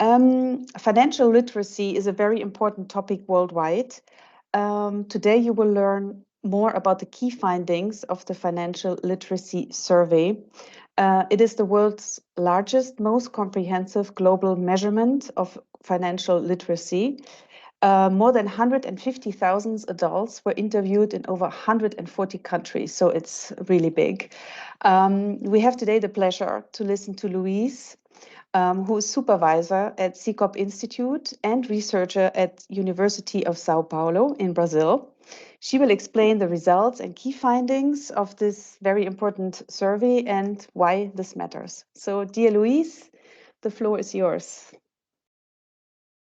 Financial literacy is a very important topic worldwide. Today you will learn more about the key findings of the Financial Literacy Survey. It is the world's largest, most comprehensive global measurement of financial literacy. More than 150,000 adults were interviewed in over 140 countries, so it's really big. We have today the pleasure to listen to Louise, who is supervisor at Sicoob Institute and researcher at University of Sao Paulo in Brazil. She will explain the results and key findings of this very important survey and why this matters. So, dear Louise, the floor is yours.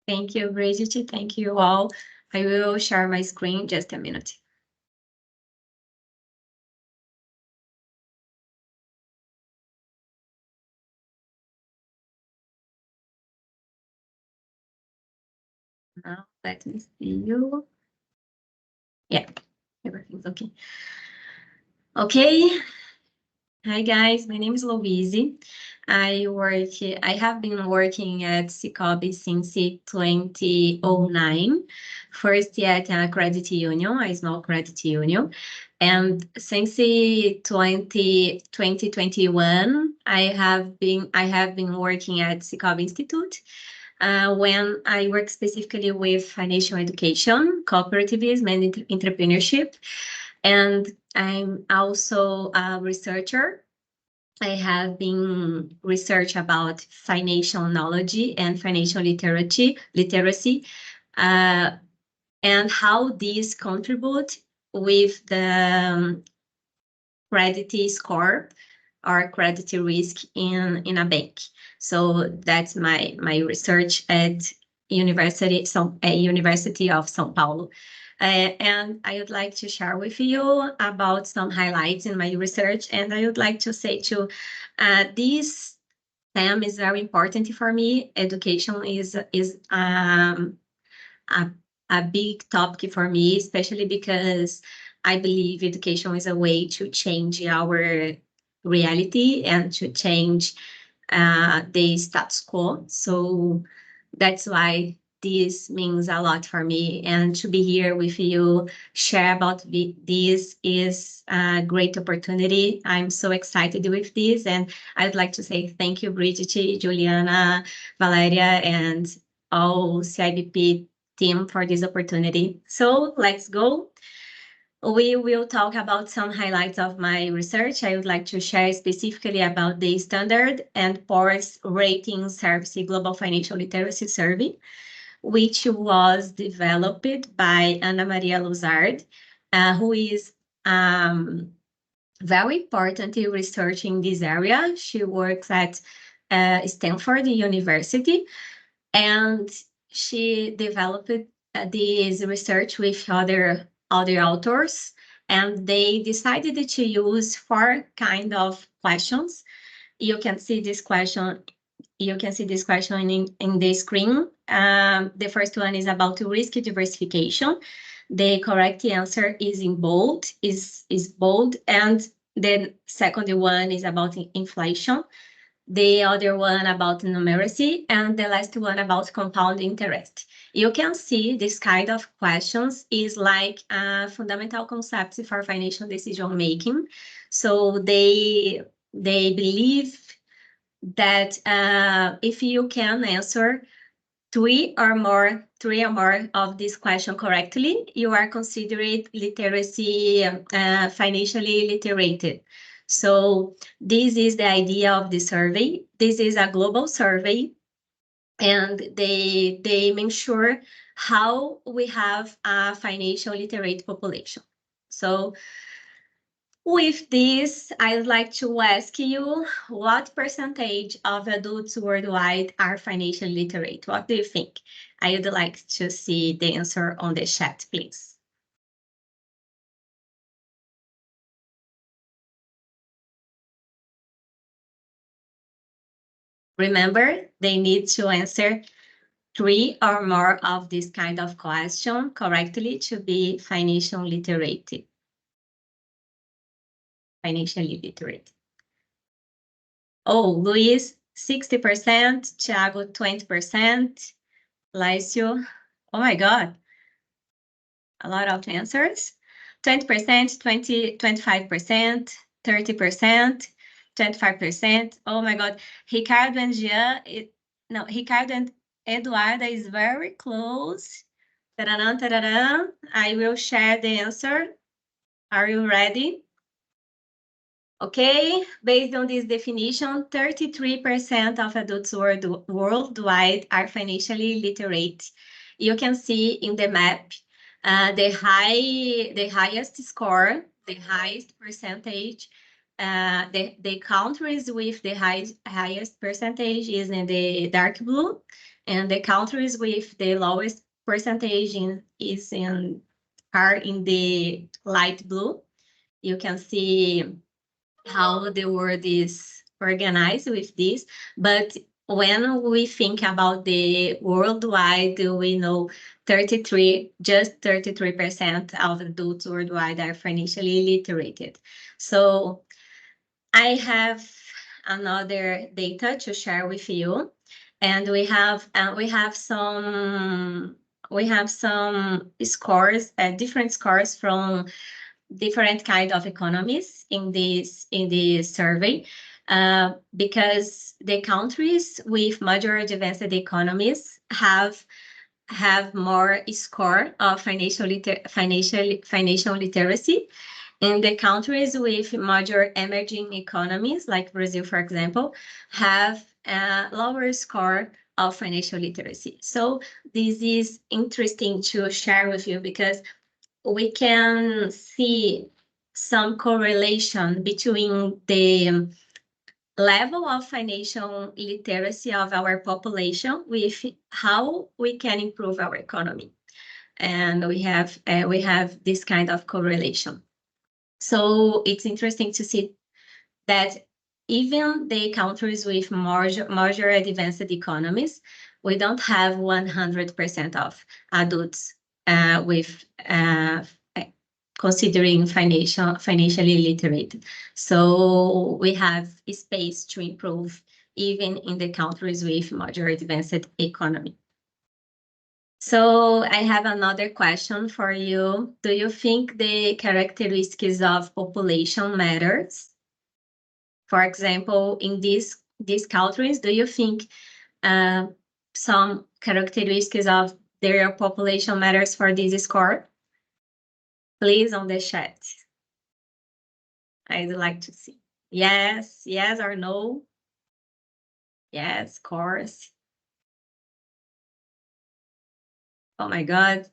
Thank you, Bridget. Thank you all. I will share my screen just a minute. Now, let me see you. Yeah, everything's okay. Okay. Hi, guys. My name is Louise. I have been working at Sicoob since 2009. First at a credit union, a small credit union. And since 2021, I have been working at Sicoob Institute. When I work specifically with financial education, cooperativism, and entrepreneurship. And I'm also a researcher. I have been research about financial knowledge and financial literacy, and how these contribute with the credit score or credit risk in a bank. So that's my research at University of Sao Paulo. And I would like to share with you about some highlights in my research. And I would like to say this theme is very important for me. Education is a big topic for me, especially because I believe education is a way to change our reality and to change the status quo. So that's why this means a lot for me, and to be here with you, share about this is a great opportunity. I'm so excited with this, and I'd like to say thank you, Bridget, Juliana, Valeria, and all CIBP team for this opportunity. So let's go. We will talk about some highlights of my research. I would like to share specifically about the Standard & Poor's Rating Service Global Financial Literacy Survey, which was developed by Ana Maria Luzard, who is very important research in this area. She works at Stanford University, and she developed this research with other authors, and they decided to use 4 kind of questions. You can see this question. You can see this question in the screen. The first one is about risk diversification. The correct answer is in bold, is bold, and the second one is about inflation. The other one about numeracy, and the last one about compound interest. You can see this kind of questions is like fundamental concepts for financial decision making. So they believe that if you can answer three or more of this question correctly, you are considered literacy, financially literate. So this is the idea of the survey. This is a global survey, and they make sure how we have a financial literate population. So with this, I'd like to ask you, what percentage of adults worldwide are financially literate? What do you think? I would like to see the answer on the chat, please. Remember, they need to answer 3 or more of this kind of question correctly to be financially literate. Financially literate. Oh, Luis 60%, Thiago 20%, Laisio, oh my God, a lot of answers. 20%, 25%, 30%, 25%. Oh my God, Ricardo and Jean, Ricardo and Eduarda is very close. Tararam, tararam. I will share the answer. Are you ready? Okay, based on this definition, 33% of adults worldwide are financially literate. You can see in the map the highest score, the highest percentage. The countries with the highest percentage is in the dark blue, and the countries with the lowest percentage are in the light blue. You can see how the world is organized with this. But when we think about the worldwide, we know just 33% of adults worldwide are financially literate. So I have another data to share with you, and we have some scores, different scores from different kind of economies in this survey, because the countries with major advanced economies have more score of financial literacy. And the countries with major emerging economies, like Brazil, for example, have a lower score of financial literacy. So this is interesting to share with you because we can see some correlation between the level of financial literacy of our population with how we can improve our economy. And we have this kind of correlation. So it's interesting to see that even the countries with major advanced economies, we don't have 100% of adults with considering financially literate. So we have space to improve even in the countries with major advanced economy. So I have another question for you. Do you think the characteristics of population matters? For example, in these countries, do you think some characteristics of their population matters for this score? Please on the chat. I'd like to see. Yes, yes or no? Yes, of course. Oh my God.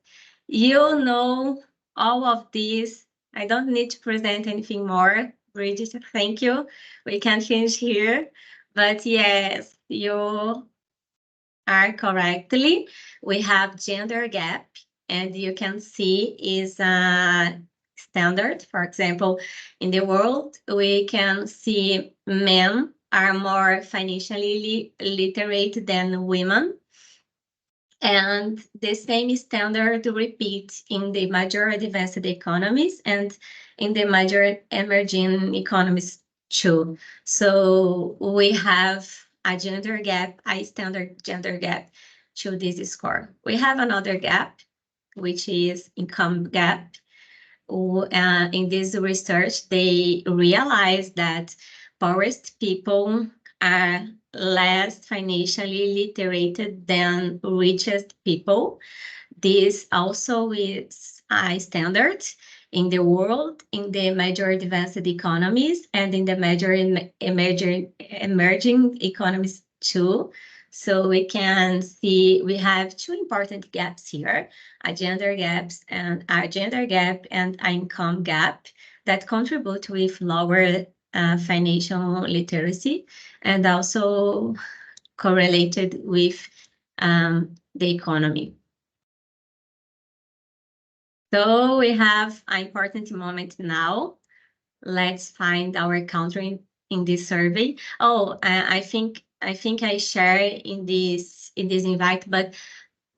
You know all of this. I don't need to present anything more. Bridget, thank you. We can finish here. But yes, you are correctly. We have gender gap, and you can see is a standard. For example, in the world, we can see men are more financially literate than women. And the same standard repeats in the major advanced economies and in the major emerging economies too. So we have a gender gap, a standard gender gap to this score. We have another gap, which is income gap. In this research, they realized that poorest people are less financially literate than richest people. This also is a standard in the world, in the major advanced economies, and in the major emerging economies too. So we can see we have two important gaps here, a gender gap and an income gap that contribute with lower financial literacy and also correlated with the economy. So we have an important moment now. Let's find our country in this survey. Oh, I think I share in this invite, but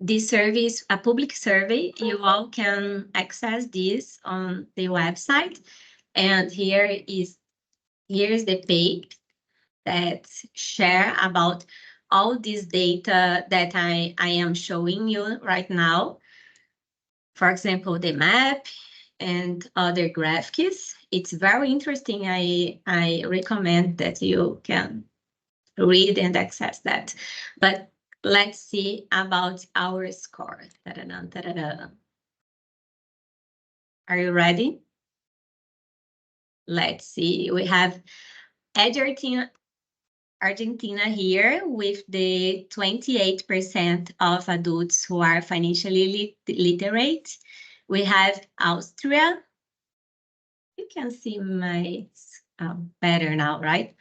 this survey is a public survey. You all can access this on the website, and here is the page. that share about all this data that I am showing you right now. For example, the map and other graphics. It's very interesting. I recommend that you can read and access that. But let's see about our score. Ta-da-da, ta-da-da. Are you ready? Let's see. We have Argentina here with the 28% of adults who are financially literate. We have Austria. You can see my better now, right?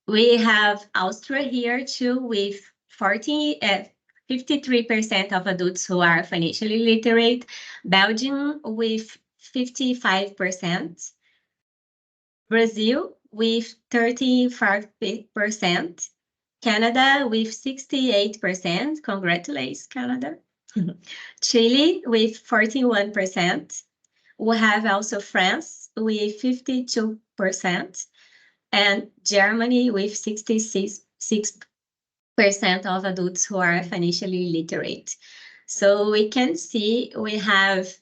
We have Austria here too with 53% of adults who are financially literate. Belgium with 55%. Brazil with 35%. Canada with 68%. Congratulations, Canada. Chile with 41%. We have also France with 52%. And Germany with 66% of adults who are financially literate. So we can see we have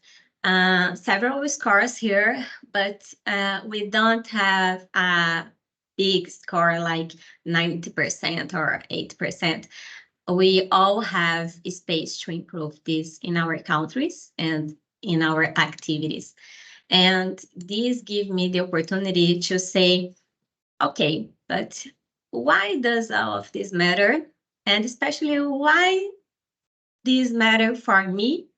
several scores here, but we don't have a big score like 90% or 8%. We all have space to improve this in our countries and in our activities. And this gives me the opportunity to say, okay, but why does all of this matter? And especially why this matter for me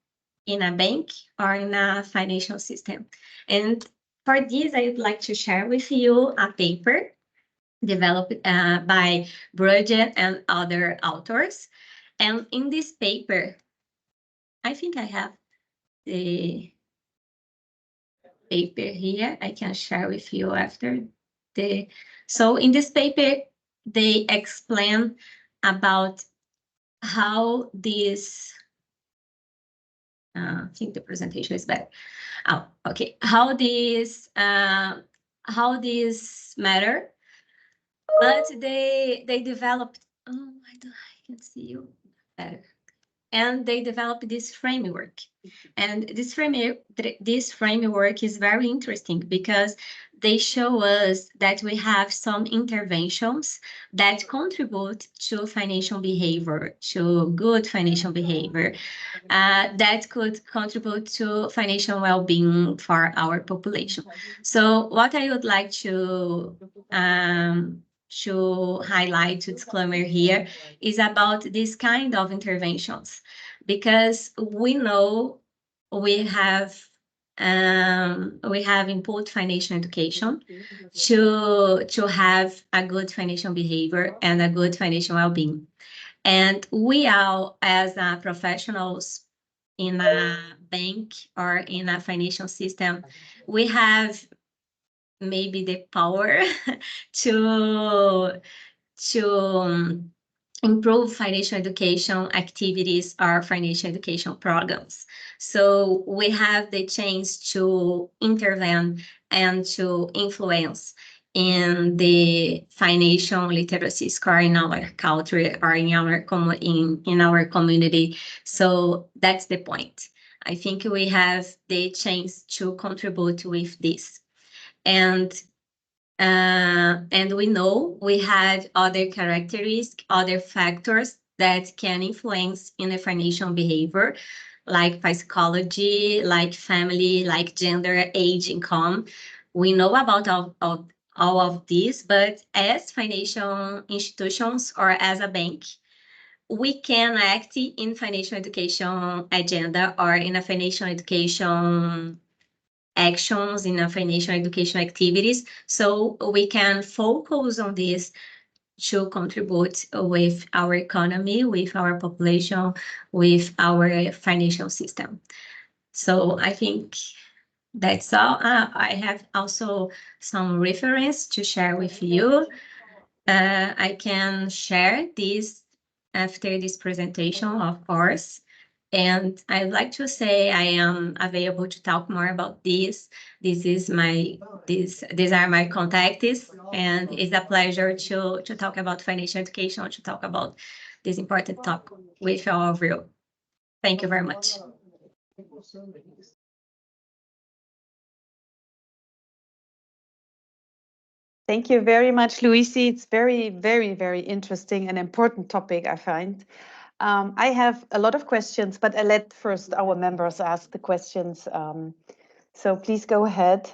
in a bank or in a financial system? And for this, I would like to share with you a paper developed by Bridget and other authors. And in this paper, I think I have the paper here. I can share with you after the. So in this paper, they explain about how this. I think the presentation is better. Oh, okay. How this matter, but they developed. Oh, I can see you better. And they developed this framework. And this framework is very interesting because they show us that we have some interventions that contribute to financial behavior, to good financial behavior, that could contribute to financial well-being for our population. So what I would like to highlight, to disclaimer here, is about this kind of interventions, because we know we have input financial education to have a good financial behavior and a good financial well-being. And we are, as professionals in a bank or in a financial system, we have maybe the power to improve financial education activities or financial education programs. So we have the chance to intervene and to influence in the financial literacy score in our country or in our community. So that's the point. I think we have the chance to contribute with this. And we know we have other characteristics, other factors that can influence in the financial behavior, like psychology, like family, like gender, age, income. We know about all of these, but as financial institutions or as a bank, we can act in financial education agenda or in a financial education actions, in a financial education activities, so we can focus on this to contribute with our economy, with our population, with our financial system. So I think that's all. I have also some reference to share with you. I can share this after this presentation, of course. And I'd like to say I am available to talk more about this. These are my contacts, and it's a pleasure to talk about financial education, to talk about this important topic with all of you. Thank you very much. Thank you very much, Luisi. It's very, very, very interesting and important topic, I find. I have a lot of questions, but I let first our members ask the questions. So please go ahead.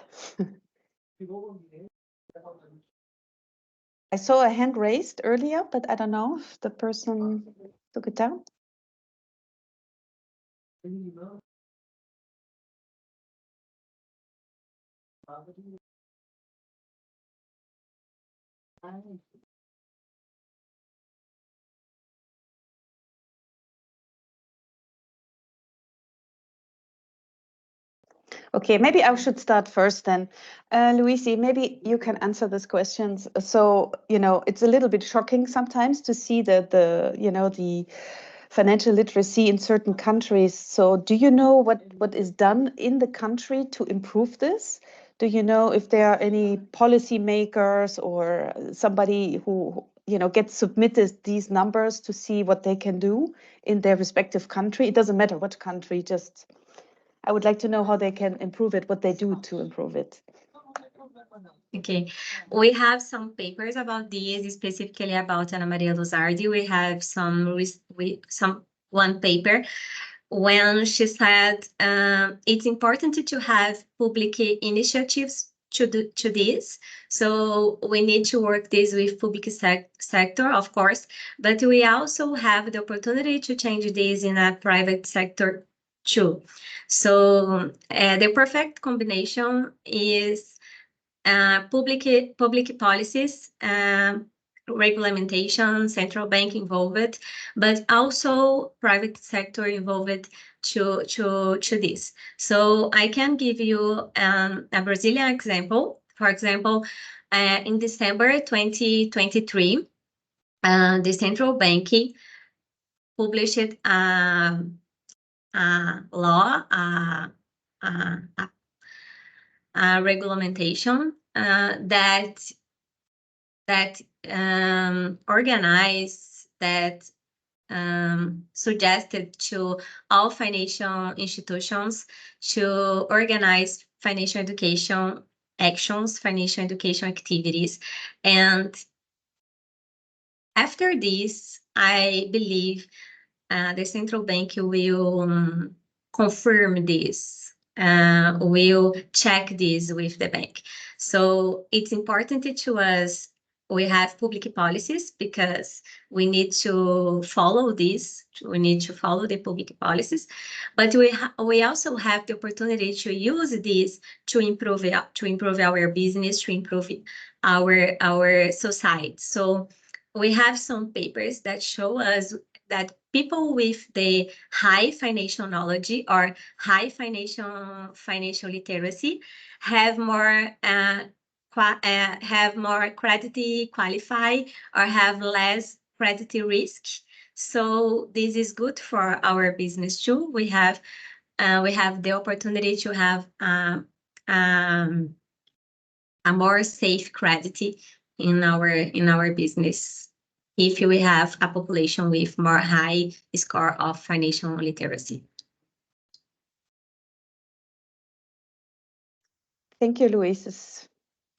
I saw a hand raised earlier, but I don't know if the person took it down. Okay, maybe I should start first then. Luisi, maybe you can answer these questions. So, it's a little bit shocking sometimes to see the financial literacy in certain countries. So do you know what is done in the country to improve this? Do you know if there are any policy makers or somebody who gets submitted these numbers to see what they can do in their respective country? It doesn't matter what country, just I would like to know how they can improve it, what they do to improve it. Okay, we have some papers about this, specifically about Ana Maria Luzardi. We have one paper when she said it's important to have public initiatives to this. So we need to work this with public sector, of course, but we also have the opportunity to change this in a private sector too. So the perfect combination is public policies, regulation, central bank involved, but also private sector involved to this. So I can give you a Brazilian example. For example, in December 2023, the central bank published a law, a regulation that organized, that suggested to all financial institutions to organize financial education actions, financial education activities. And after this, I believe the central bank will confirm this, will check this with the bank. So it's important to us, we have public policies because we need to follow this, we need to follow the public policies, but we also have the opportunity to use this to improve our business, to improve our society. So we have some papers that show us that people with the high financial knowledge or high financial literacy have more credit qualify or have less credit risk. So this is good for our business too. We have the opportunity to have a more safe credit in our business if we have a population with more high score of financial literacy. Thank you, Luis. This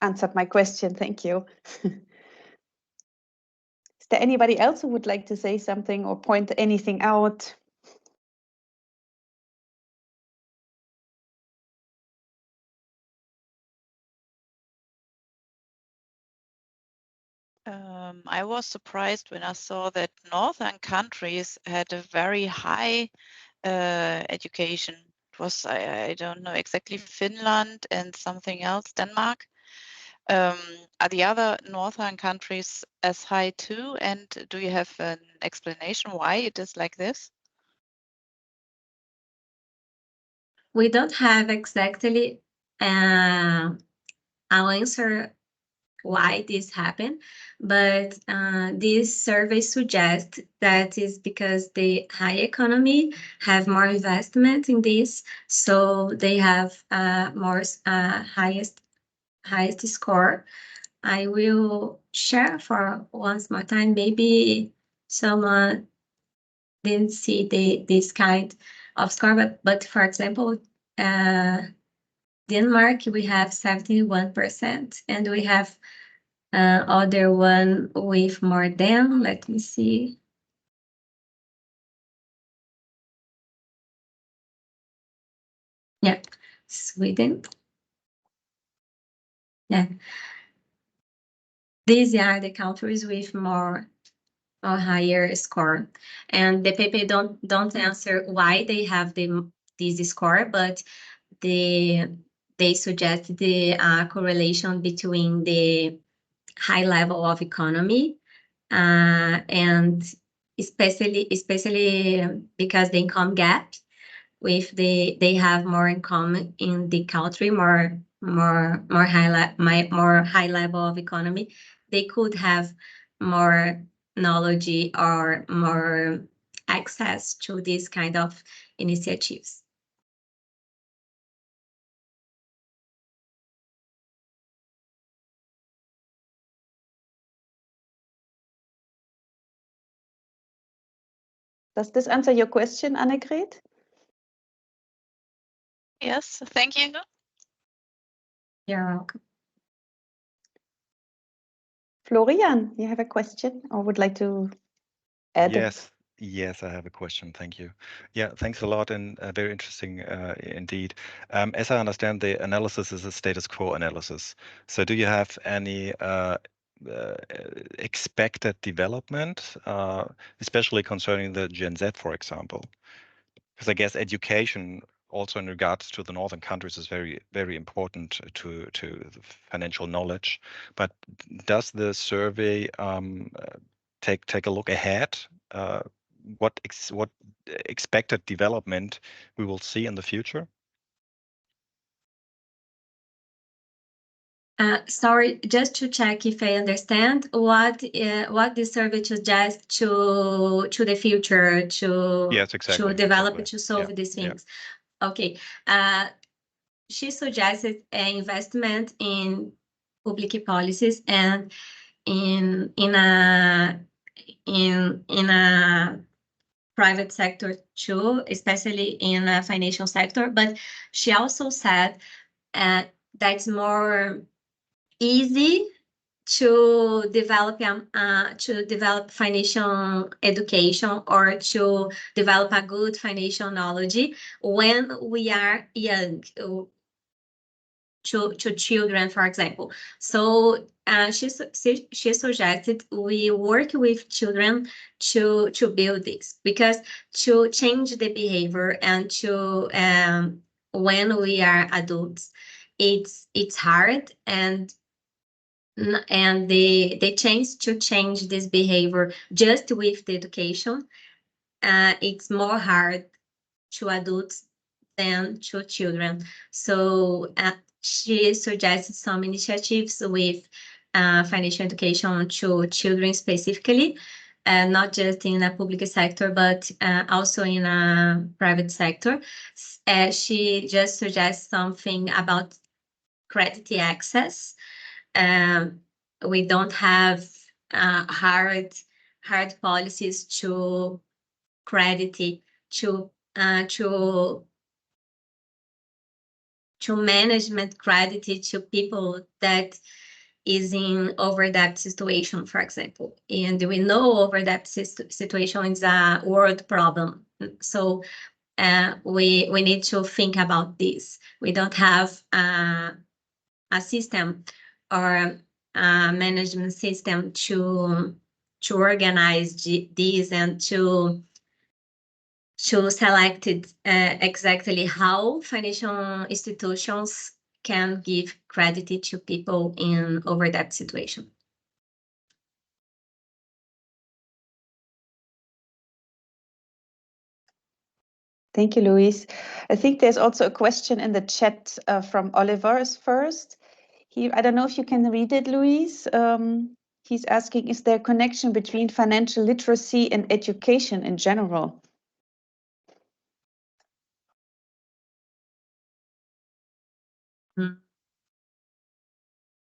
answered my question. Thank you. Is there anybody else who would like to say something or point anything out? I was surprised when I saw that northern countries had a very high education. It was, I don't know exactly, Finland and something else, Denmark. Are the other northern countries as high too? And do you have an explanation why it is like this? We don't have exactly an answer why this happened, but this survey suggests that is because the high economy have more investment in this, so they have more highest score. I will share for once more time. Maybe someone didn't see this kind of score, but for example, Denmark, we have 71%, and we have other one with more than, let me see. Yeah, Sweden. Yeah. These are the countries with more or higher score. And the paper don't answer why they have this score, but they suggest the correlation between the high level of economy and especially because the income gap with they have more income in the country, more high level of economy, they could have more knowledge or more access to these kind of initiatives. Does this answer your question, Annegret? Yes, thank you. You're welcome. Florian, you have a question or would like to add? Yes, I have a question. Thank you. Yeah, thanks a lot, and very interesting indeed. As I understand, the analysis is a status quo analysis. So do you have any expected development, especially concerning the Gen Z, for example? Because I guess education also in regards to the northern countries is very, very important to the financial knowledge. But does the survey take a look ahead? What expected development we will see in the future? Sorry, just to check if I understand what the survey suggests to the future Yes, exactly. to develop to solve these things. Yeah. Okay. She suggested an investment in public policies and in a private sector too, especially in a financial sector. But she also said that's more easy to develop financial education or to develop a good financial knowledge when we are young, to children, for example. So she suggested we work with children to build this, because to change the behavior and to when we are adults, it's hard, and the chance to change this behavior just with the education, it's more hard to adults than to children. So she suggested some initiatives with financial education to children specifically, not just in the public sector, but also in a private sector. She just suggests something about credit access. We don't have hard policies to credit to management credit to people that is in overdebt situation, for example. And we know overdebt situation is a world problem. So we need to think about this. We don't have a system or a management system to organize these and to select exactly how financial institutions can give credit to people in overdebt situation. Thank you, Louise. I think there's also a question in the chat from Oliver first. I don't know if you can read it, Louise. He's asking, is there a connection between financial literacy and education in general?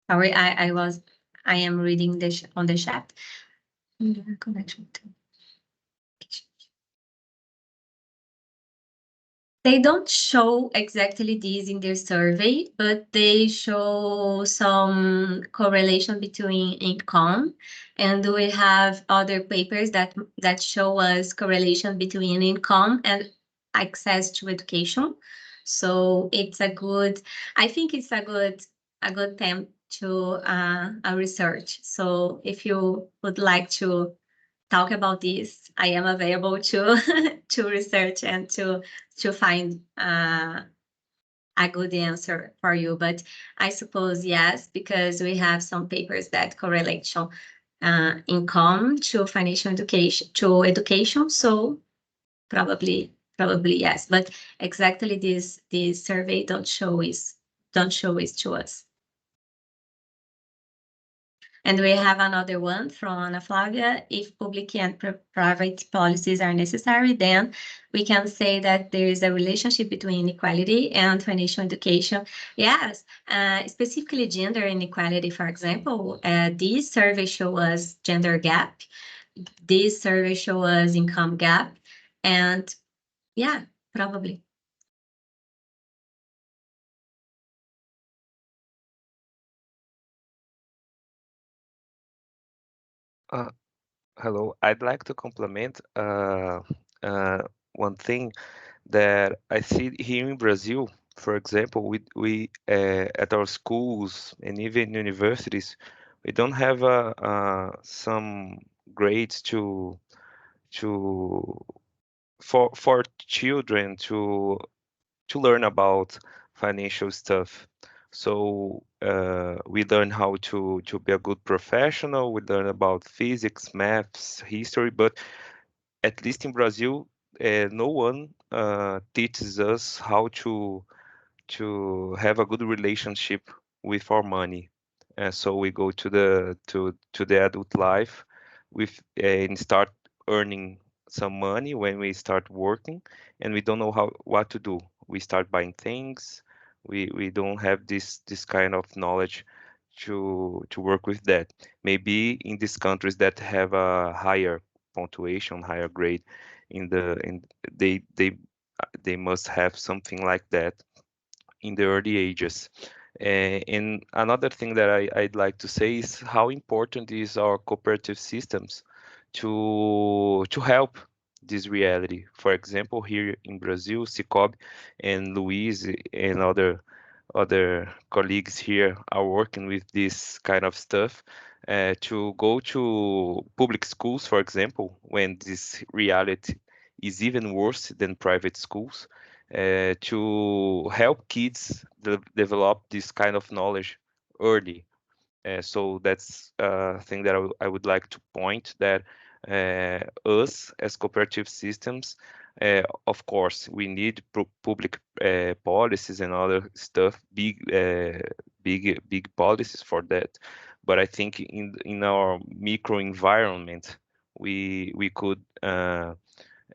Sorry, I am reading this on the chat. Connection to they don't show exactly this in their survey, but they show some correlation between income, and we have other papers that show us correlation between income and access to education. So it's I think it's a good time to a research. So if you would like to talk about this, I am available to to research and to find a good answer for you. But I suppose yes, because we have some papers that correlate income to financial education to education. So probably yes, but exactly this survey don't show it to us. And we have another one from Ana Flavia. If public and private policies are necessary, then we can say that there is a relationship between inequality and financial education. Yes, specifically gender inequality, for example, these surveys show us gender gap. These surveys show us income gap. And yeah, probably. Hello, I'd like to compliment one thing that I see here in Brazil. For example, we at our schools and even universities, we don't have some grades to for children to learn about financial stuff. So we learn how to be a good professional. We learn about physics, maths, history, but at least in Brazil, no one teaches us how to have a good relationship with our money. So we go to the adult life with and start earning some money when we start working, and we don't know what to do. We start buying things. We don't have this kind of knowledge to work with that. Maybe in these countries that have a higher punctuation, higher grade in they must have something like that in the early ages. And another thing that I'd like to say is how important is our cooperative systems to help this reality. For example, here in Brazil, Sicoob and Luis and other colleagues here are working with this kind of stuff to go to public schools, for example, when this reality is even worse than private schools, to help kids develop this kind of knowledge early. So that's a thing that I would like to point that us as cooperative systems, of course, we need public policies and other stuff, big policies for that. But I think in our micro environment, we could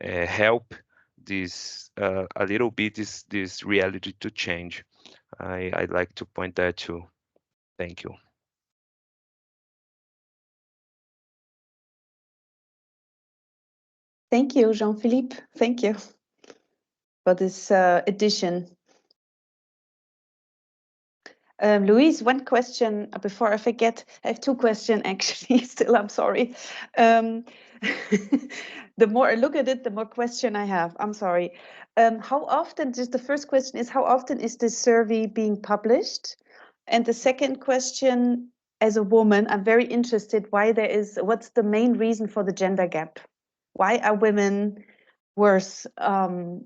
help this a little bit this reality to change. I'd like to point that too. Thank you. Thank you, Jean-Philippe. Thank you for this addition. Louise, one question before I forget. I have two questions actually still, I'm sorry. The more I look at it, the more question I have. I'm sorry. How often, just the first question is, how often is this survey being published? And the second question, as a woman, I'm very interested what's the main reason for the gender gap? Why are women worse, in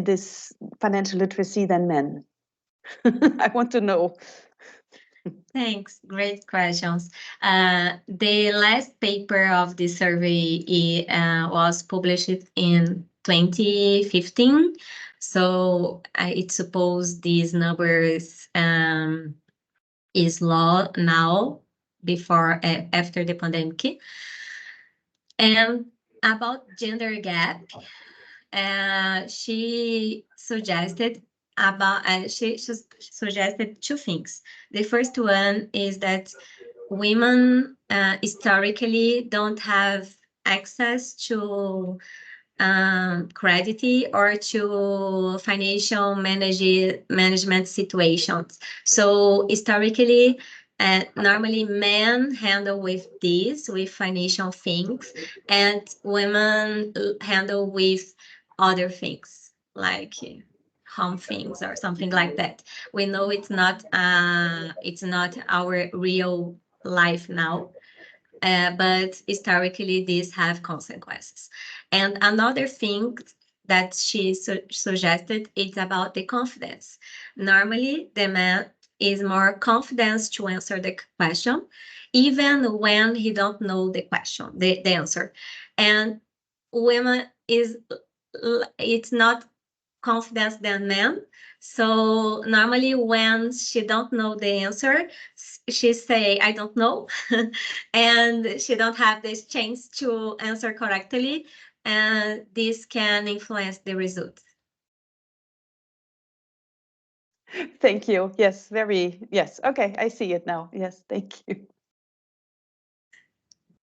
this financial literacy than men? I want to know. Thanks. Great questions. The last paper of the survey was published in 2015. So I suppose these numbers is law now before after the pandemic. And about gender gap, she suggested suggested two things. The first one is that women historically don't have access to credit or to financial management situations. So historically, normally men handle with financial things, and women handle with other things like home things or something like that. We know it's not our real life now. But historically, these have consequences. And another thing that she suggested is about the confidence. Normally, the man is more confident to answer the question, even when he don't know the question, the answer. And women it's not confidence than men. So normally when she don't know the answer, she say, I don't know. And she don't have this chance to answer correctly. And this can influence the results. Thank you. Yes, yes. Okay, I see it now. Yes, thank you.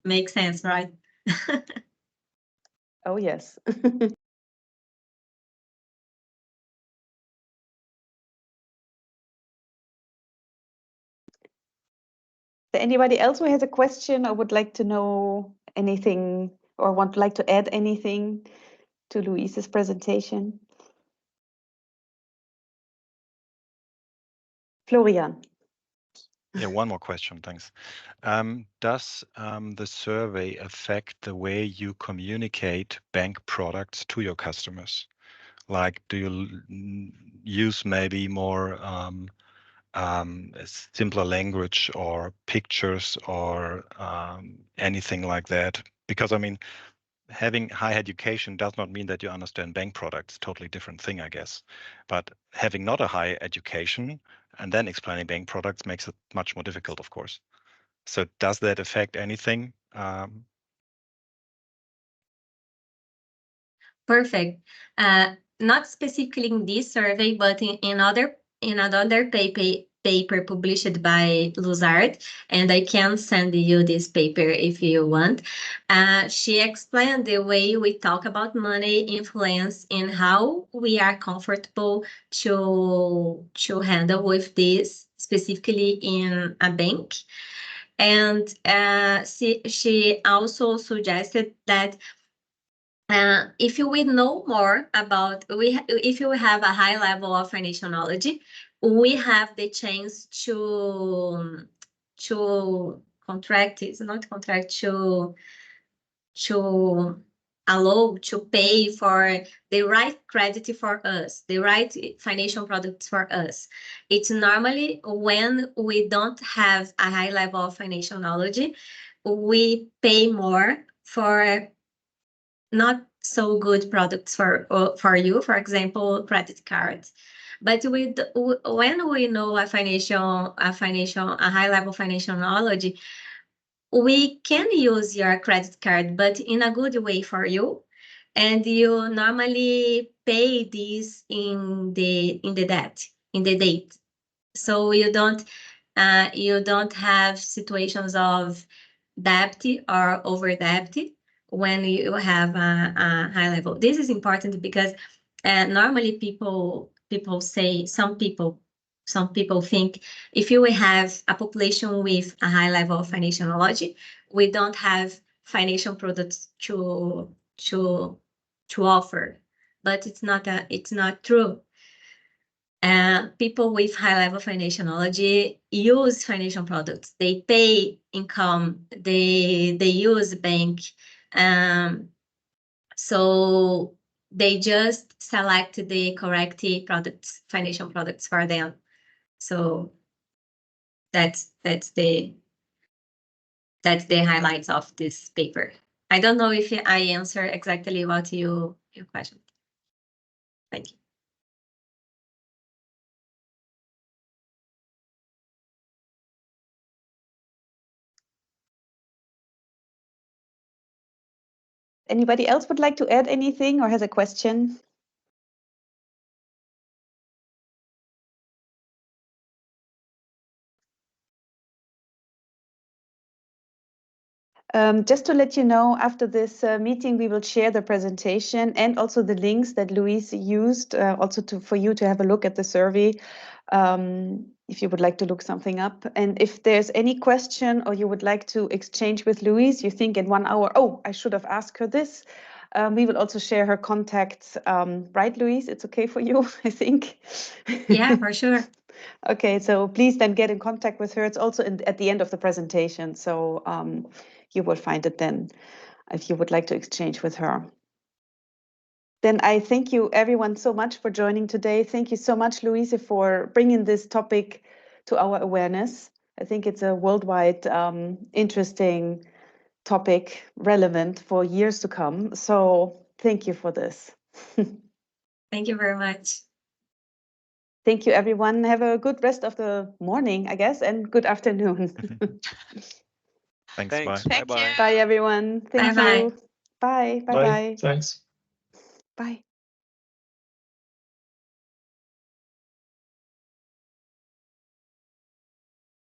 Makes sense, right? Oh, yes. Anybody else who has a question or would like to know anything or would like to add anything to Louise's presentation? Florian. Yeah, one more question, thanks. Does the survey affect the way you communicate bank products to your customers? Like, do you use maybe more simpler language or pictures or anything like that? Because I mean, having high education does not mean that you understand bank products. Totally different thing, I guess. But having not a high education and then explaining bank products makes it much more difficult, of course. So does that affect anything? Perfect. Not specifically in this survey, but in another paper published by Luzard, and I can send you this paper if you want. She explained the way we talk about money influence in how we are comfortable to handle with this, specifically in a bank. And she also suggested that if you will know more about, if you have a high level of financial knowledge, we have the chance to contract, it's not contract, to allow to pay for the right credit for us, the right financial products for us. It's normally when we don't have a high level of financial knowledge, we pay more for not so good products for you, for example, credit cards. But when we know a high level financial knowledge, we can use your credit card, but in a good way for you. And you normally pay this in the date. So you don't have situations of debt or over debt when you have a high level. This is important because normally people say, some people think if you have a population with a high level of financial knowledge, we don't have financial products to offer, but it's not true. People with high level financial knowledge use financial products. They pay income. They use bank. So they just select the correct products, financial products for them. So that's the highlights of this paper. I don't know if I answer exactly what your question. Thank you. Anybody else would like to add anything or has a question? Just to let you know, after this meeting, we will share the presentation and also the links that Louise used, also for you to have a look at the survey, if you would like to look something up. And if there's any question or you would like to exchange with Louise, you think in 1 hour, oh, I should have asked her this. We will also share her contacts. Right, Louise? It's okay for you, I think. Yeah, for sure. Okay, so please then get in contact with her. It's also at the end of the presentation, so you will find it then if you would like to exchange with her. Then I thank you everyone so much for joining today. Thank you so much, Louise, for bringing this topic to our awareness. I think it's a worldwide interesting topic, relevant for years to come. So thank you for this. Thank you very much. Thank you, everyone. Have a good rest of the morning, I guess, and good afternoon. Thanks. Thanks. Bye. Thank you. Bye, everyone. Thank Bye-bye. you. Bye. Bye. Bye-bye. Thanks. Bye.